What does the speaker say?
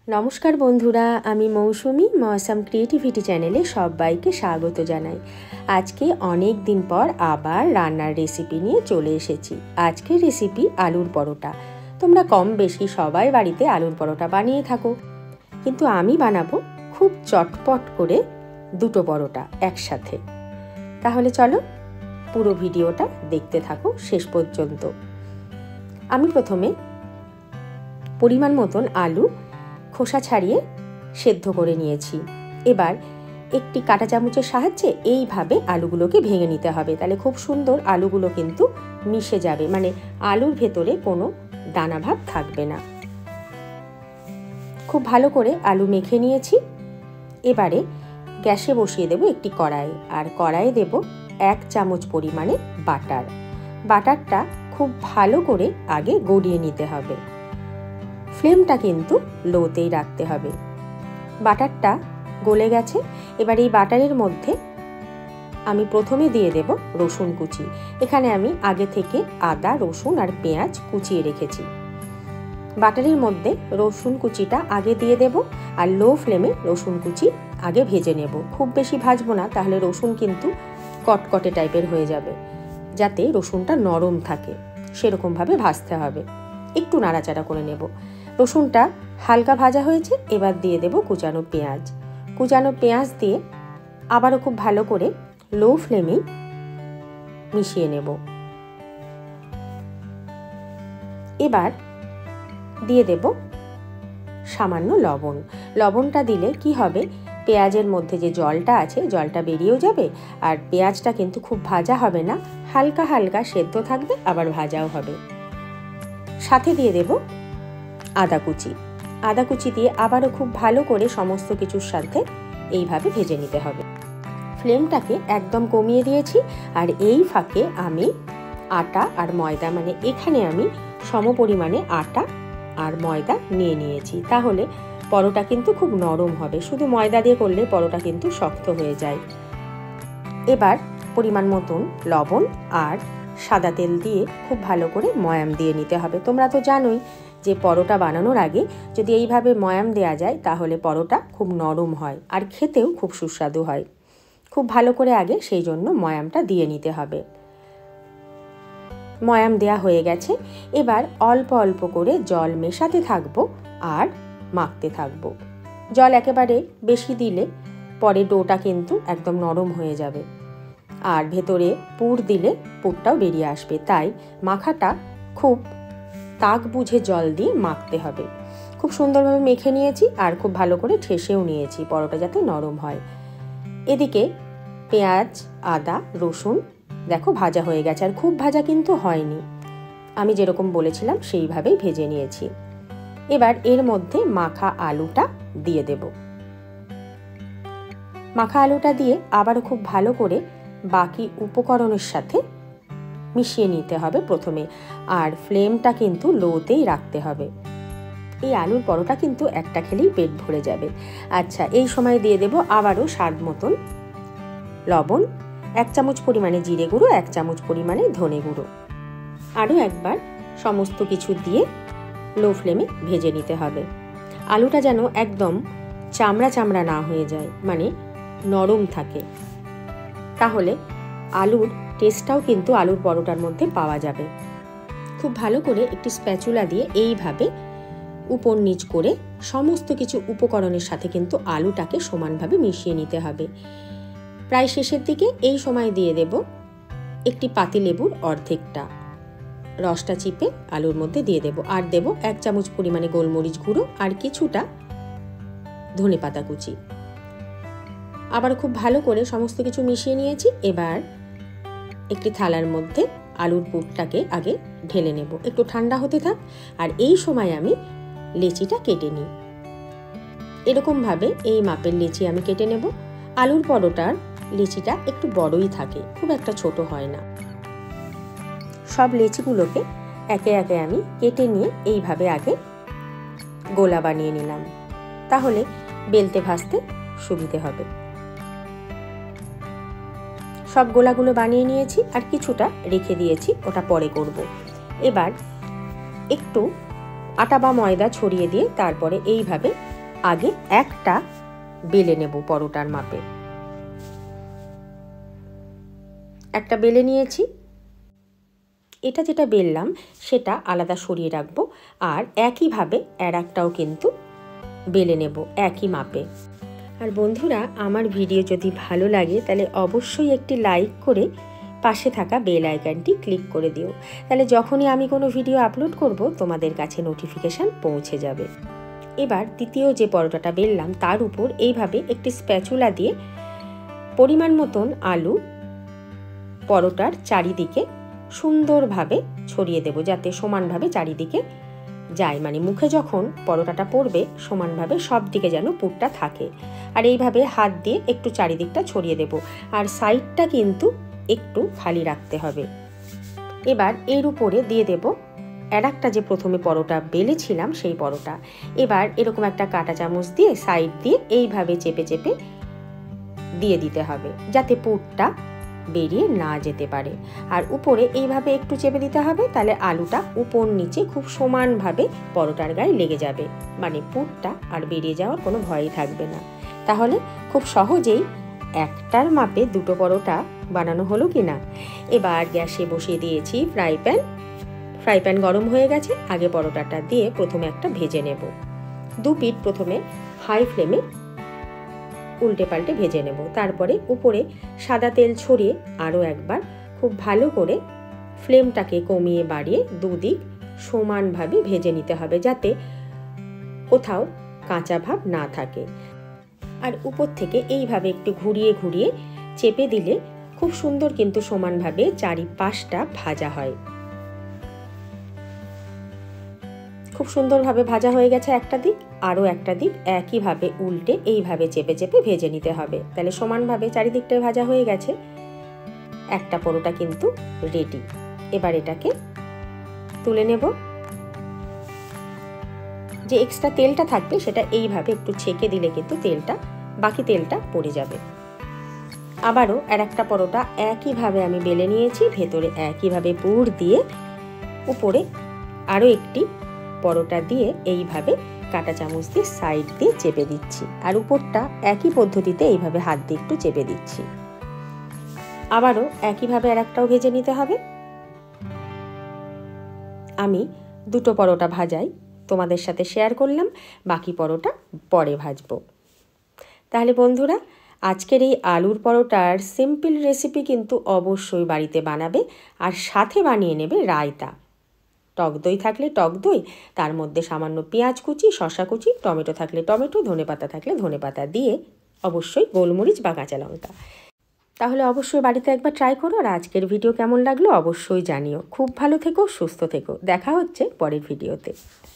নমস্কার বন্ধুরা, আমি মৌসুমি মৌসাম ক্রিয়েটিভিটি চ্যানেলে সবাইকে স্বাগত জানাই। আজকে অনেক দিন পর আবার রান্নার রেসিপি নিয়ে চলে এসেছি। আজকের রেসিপি আলুর পরোটা। তোমরা কম বেশি সবাই বাড়িতে আলুর পরোটা বানিয়ে থাকো, কিন্তু আমি বানাবো খুব চটপট করে দুটো পরোটা একসাথে। তাহলে চলো পুরো ভিডিওটা দেখতে থাকো শেষ পর্যন্ত। আমি প্রথমে পরিমাণ মতন আলু খোসা ছাড়িয়ে সেদ্ধ করে নিয়েছি। এবার একটি কাঁটা চামচের সাহায্যে এইভাবে আলুগুলোকে ভেঙে নিতে হবে, তাহলে খুব সুন্দর আলুগুলো কিন্তু মিশে যাবে, মানে আলুর ভেতরে কোনো দানা ভাব থাকবে না। খুব ভালো করে আলু মেখে নিয়েছি। এবারে গ্যাসে বসিয়ে দেব একটি কড়াই, আর কড়াইয়ে দেব 1 চামচ পরিমাণে বাটার। বাটারটা খুব ভালো করে আগে গড়িয়ে নিতে হবে। ফ্লেমটা কিন্তু লোতেই রাখতে হবে। বাটারটা গলে গেছে। এবার এই বাটারের মধ্যে আমি প্রথমে দিয়ে দেব রসুন কুচি। এখানে আমি আগে থেকে আদা, রসুন আর পেঁয়াজ কুচিয়ে রেখেছি। বাটারের মধ্যে রসুন কুচিটা আগে দিয়ে দেব, আর লো ফ্লেমে রসুন কুচি আগে ভেজে নেব। খুব বেশি ভাজবো না, তাহলে রসুন কিন্তু কটকটে টাইপের হয়ে যাবে। যাতে রসুনটা নরম থাকে সেরকমভাবে ভাজতে হবে। একটু নাড়াচাড়া করে নেব। রসুনটা হালকা ভাজা হয়েছে। এবার দিয়ে দেব কুচানো পেঁয়াজ। কুচানো পেঁয়াজ দিয়ে আবারও খুব ভালো করে লো ফ্লেমেই মিশিয়ে নেব। এবার দিয়ে দেব সামান্য লবণ। লবণটা দিলে কি হবে, পেঁয়াজের মধ্যে যে জলটা আছে জলটা বেরিয়েও যাবে, আর পেঁয়াজটা কিন্তু খুব ভাজা হবে না, হালকা হালকা সেদ্ধ থাকবে, আবার ভাজাও হবে। সাথে দিয়ে দেব আদা কুচি। আদা কুচি দিয়ে আবারও খুব ভালো করে সমস্ত কিছুর সাথে এইভাবে ভেজে নিতে হবে। ফ্লেমটাকে একদম কমিয়ে দিয়েছি। আর এই ফাঁকে আমি আটা আর ময়দা, মানে এখানে আমি সম পরিমাণে আটা আর ময়দা নিয়ে নিয়েছি, তাহলে পরোটা কিন্তু খুব নরম হবে। শুধু ময়দা দিয়ে করলে পরোটা কিন্তু শক্ত হয়ে যায়। এবার পরিমাণ মতন লবণ আর সাদা তেল দিয়ে খুব ভালো করে ময়াম দিয়ে নিতে হবে। তোমরা তো জানোই যে পরোটা বানানোর আগে যদি এইভাবে ময়াম দেয়া যায় তাহলে পরোটা খুব নরম হয় আর খেতেও খুব সুস্বাদু হয়। খুব ভালো করে আগে সেই জন্য ময়ামটা দিয়ে নিতে হবে। ময়াম দেয়া হয়ে গেছে। এবার অল্প অল্প করে জল মেশাতে থাকবো আর মাখতে থাকবো। জল একেবারে বেশি দিলে পরে ডোটা কিন্তু একদম নরম হয়ে যাবে, আর ভেতরে পুর দিলে পুরটাও বেরিয়ে আসবে। তাই মাখাটা খুব তাক বুঝে জল দিয়ে মাখতে হবে। খুব সুন্দরভাবে মেখে নিয়েছি আর খুব ভালো করে ঠেসেও নিয়েছি পরোটা যাতে নরম হয়। এদিকে পেঁয়াজ, আদা, রসুন দেখো ভাজা হয়ে গেছে, আর খুব ভাজা কিন্তু হয়নি। আমি যেরকম বলেছিলাম সেইভাবেই ভেজে নিয়েছি। এবার এর মধ্যে মাখা আলুটা দিয়ে দেব। মাখা আলুটা দিয়ে আবারও খুব ভালো করে বাকি উপকরণের সাথে মিশিয়ে নিতে হবে প্রথমে, আর ফ্লেমটা কিন্তু লোতেই রাখতে হবে। এই আলুর পরোটা কিন্তু একটা খেলেই পেট ভরে যাবে। আচ্ছা, এই সময় দিয়ে দেব আবারও স্বাদ মতন লবণ, 1 চামচ পরিমাণে জিরে গুঁড়ো, 1 চামচ পরিমাণে ধনে গুঁড়ো। আরও একবার সমস্ত কিছু দিয়ে লো ফ্লেমে ভেজে নিতে হবে। আলুটা যেন একদম চামড়া চামড়া না হয়ে যায়, মানে নরম থাকে, তাহলে আলুর টেস্টটাও কিন্তু আলুর পরোটার মধ্যে পাওয়া যাবে। খুব ভালো করে একটি স্প্যাচুলা দিয়ে এইভাবে উপর নিচ করে সমস্ত কিছু উপকরণের সাথে কিন্তু আলুটাকে সমানভাবে মিশিয়ে নিতে হবে। প্রায় শেষের দিকে এই সময় দিয়ে দেব একটি পাতিলেবুর অর্ধেকটা রসটা চিপে আলুর মধ্যে দিয়ে দেব, আর দেব 1 চামচ পরিমাণে গোলমরিচ গুঁড়ো আর কিছুটা ধনেপাতা কুচি। আবার খুব ভালো করে সমস্ত কিছু মিশিয়ে নিয়েছি। এবার একটি থালার মধ্যে আলুর পুরটাকে আগে ঢেলে নেব, একটু ঠান্ডা হতে থাক। আর এই সময় আমি লেচিটা কেটে নিই। এরকমভাবে এই মাপের লেচি আমি কেটে নেব। আলুর পরোটার লেচিটা একটু বড়ই থাকে, খুব একটা ছোট হয় না। সব লেচিগুলোকে একে একে আমি কেটে নিয়ে এইভাবে আগে গোলা বানিয়ে নিলাম, তাহলে বেলতে ভাজতে সুবিধে হবে। সব গোলাগুলো বানিয়ে নিয়েছি, আর কিছুটা রেখে দিয়েছি, ওটা পরে করব। এবার একটু আটা বা ময়দা ছড়িয়ে দিয়ে তারপরে এইভাবে আগে একটা বেলে নেব পরোটার মাপে। একটা বেলে নিয়েছি, এটা যেটা বেললাম সেটা আলাদা সরিয়ে রাখবো, আর একইভাবে আর একটাও কিন্তু বেলে নেব একই মাপে। আর বন্ধুরা, আমার ভিডিও যদি ভালো লাগে তাহলে অবশ্যই একটি লাইক করে পাশে থাকা বেল আইকনটি ক্লিক করে দিও, তাহলে যখনই আমি কোনো ভিডিও আপলোড করব তোমাদের কাছে নোটিফিকেশান পৌঁছে যাবে। এবার দ্বিতীয় যে পরোটাটা বেললাম তার উপর এইভাবে একটি স্প্যাচুলা দিয়ে পরিমাণ মতন আলু পরোটার চারিদিকে সুন্দরভাবে ছড়িয়ে দেব, যাতে সমানভাবে চারিদিকে যায়, মানে মুখে যখন পরোটাটা পড়বে সমানভাবে সব দিকে যেন পুরটা থাকে। আর এইভাবে হাত দিয়ে একটু চারিদিকটা ছড়িয়ে দেব, আর সাইডটা কিন্তু একটু খালি রাখতে হবে। এবার এর উপরে দিয়ে দেব আর একটা যে প্রথমে পরোটা বেলেছিলাম সেই পরোটা। এবার এরকম একটা কাঁটা চামচ দিয়ে সাইড দিয়ে এইভাবে চেপে চেপে দিয়ে দিতে হবে, যাতে পুরটা বেরিয়ে না যেতে পারে। আর উপরে এইভাবে একটু চেপে দিতে হবে, তাহলে আলুটা উপর নিচে খুব সমানভাবে পরোটার গায়ে লেগে যাবে, মানে পুরটা আর বেরিয়ে যাওয়ার কোনো ভয়ই থাকবে না। তাহলে খুব সহজেই একটার মাপে দুটো পরোটা বানানো হলো কিনা। এবার গ্যাসে বসিয়ে দিয়েছি ফ্রাই প্যান গরম হয়ে গেছে। আগে পরোটাটা দিয়ে প্রথমে একটা ভেজে নেব। দু পিঠ প্রথমে হাই ফ্লেমে উল্টে পাল্টে ভেজে নেব, তারপরে উপরে সাদা তেল ছড়িয়ে আরও একবার খুব ভালো করে ফ্লেমটাকে কমিয়ে বাড়িয়ে দুদিক সমানভাবে ভেজে নিতে হবে, যাতে কোথাও কাঁচা ভাব না থাকে। আর উপর থেকে এইভাবে একটু ঘুরিয়ে ঘুরিয়ে চেপে দিলে খুব সুন্দর কিন্তু সমানভাবে চারিপাশটা ভাজা হয়। খুব সুন্দরভাবে ভাজা হয়ে গেছে একটা দিক, আরও একটা দিক একইভাবে উল্টে এইভাবে চেপে চেপে ভেজে নিতে হবে, তাহলে সমানভাবে চারিদিকটায় ভাজা হয়ে গেছে। একটা পরোটা কিন্তু রেডি। এবার এটাকে তুলে নেব। যে এক্সট্রা তেলটা থাকবে সেটা এইভাবে একটু ছেঁকে দিলে কিন্তু বাকি তেলটা পড়ে যাবে। আবারও আর একটা পরোটা একইভাবে আমি বেলে নিয়েছি, ভেতরে একইভাবে পুর দিয়ে উপরে আরও একটি পরোটা দিয়ে এইভাবে কাঁটা চামচ দিয়ে সাইড দিয়ে চেপে দিচ্ছি, আর উপরটা একই পদ্ধতিতে এইভাবে হাত দিয়ে একটু চেপে দিচ্ছি। আবারও একইভাবে আর একটাও ভেজে নিতে হবে। আমি দুটো পরোটা ভাজাই তোমাদের সাথে শেয়ার করলাম, বাকি পরোটা পরে ভাজবো। তাহলে বন্ধুরা, আজকের এই আলুর পরোটার সিম্পল রেসিপি কিন্তু অবশ্যই বাড়িতে বানাবে, আর সাথে বানিয়ে নেবে রায়তা। টক দই থাকলে টক দই, তার মধ্যে সামান্য পেঁয়াজ কুচি, শসা কুচি, টমেটো থাকলে টমেটো, ধনেপাতা থাকলে ধনেপাতা দিয়ে অবশ্যই গোলমরিচ বা কাঁচা লঙ্কা। তাহলে অবশ্যই বাড়িতে একবার ট্রাই করো। আর আজকের ভিডিও কেমন লাগলো অবশ্যই জানিও। খুব ভালো থেকো, সুস্থ থেকো। দেখা হচ্ছে পরের ভিডিওতে।